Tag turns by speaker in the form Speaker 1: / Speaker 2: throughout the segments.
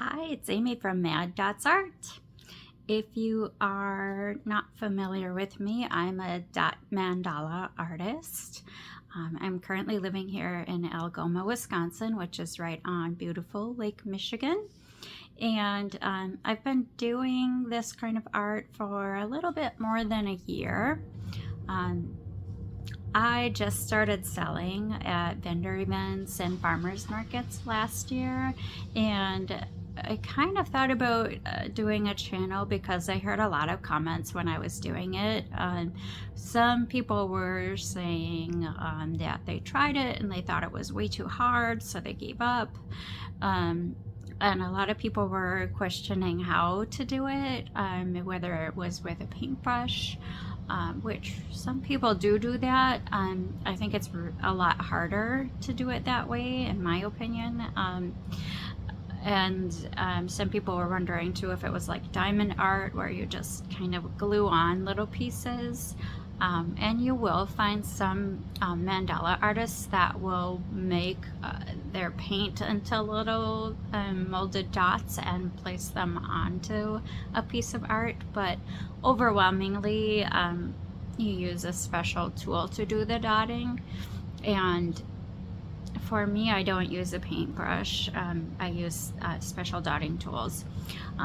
Speaker 1: Hi, it's Amy from Mad Dots Art. If you are not familiar with me, I'm a dot mandala artist. I'm currently living here in Algoma, Wisconsin, which is right on beautiful Lake Michigan. And I've been doing this kind of art for a little bit more than a year. Um, I just started selling at vendor events and farmers markets last year, and I kind of thought about doing a channel because I heard a lot of comments when I was doing it. Some people were saying that they tried it and they thought it was way too hard, so they gave up. And a lot of people were questioning how to do it, whether it was with a paintbrush, which some people do that. I think it's a lot harder to do it that way, in my opinion. And some people were wondering too if it was like diamond art where you just kind of glue on little pieces. And you will find some mandala artists that will make their paint into little molded dots and place them onto a piece of art, but overwhelmingly you use a special tool to do the dotting. And for me, I don't use a paintbrush. I use special dotting tools.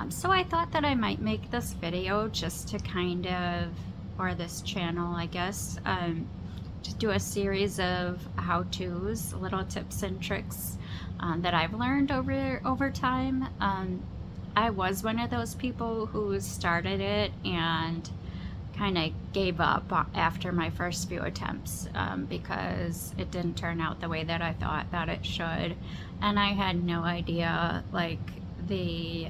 Speaker 1: So I thought that I might make this video just to kind of, or this channel, I guess, to do a series of how-tos, little tips and tricks that I've learned over time. I was one of those people who started it and kind of gave up after my first few attempts because it didn't turn out the way that I thought that it should, and I had no idea, like, the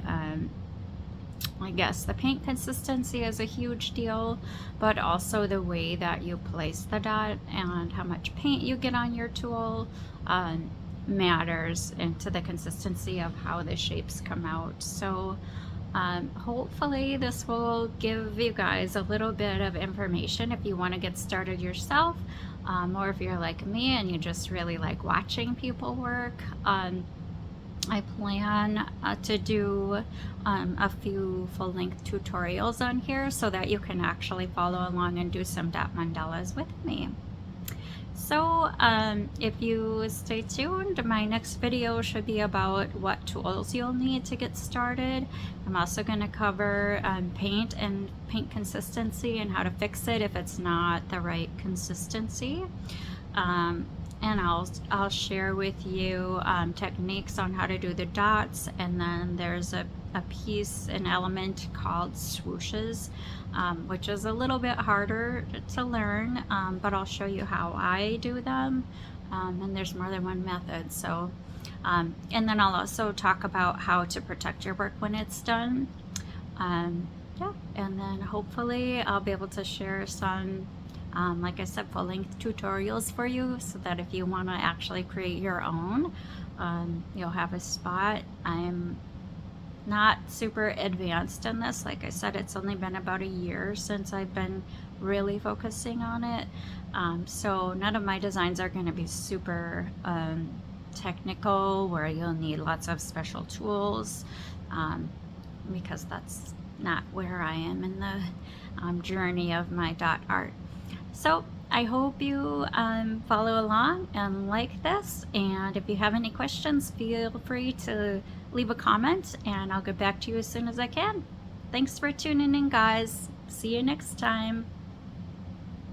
Speaker 1: I guess the paint consistency is a huge deal, but also the way that you place the dot and how much paint you get on your tool matters into the consistency of how the shapes come out. So hopefully this will give you guys a little bit of information if you want to get started yourself, or if you're like me and you just really like watching people work. I plan to do a few full-length tutorials on here so that you can actually follow along and do some dot mandalas with me. So if you stay tuned, my next video should be about what tools you'll need to get started. I'm also going to cover paint and paint consistency and how to fix it if it's not the right consistency. And I'll share with you techniques on how to do the dots, and then there's a piece, an element called swooshes, which is a little bit harder to learn, but I'll show you how I do them, and there's more than one method. So, and then I'll also talk about how to protect your work when it's done. Yeah, and then hopefully I'll be able to share some like I said, full-length tutorials for you so that if you want to actually create your own, you'll have a spot. I'm not super advanced in this. Like I said, it's only been about a year since I've been really focusing on it. So none of my designs are going to be super technical where you'll need lots of special tools, because that's not where I am in the journey of my dot art. So I hope you follow along and like this, and if you have any questions, feel free to leave a comment and I'll get back to you as soon as I can. Thanks for tuning in, guys. See you next time.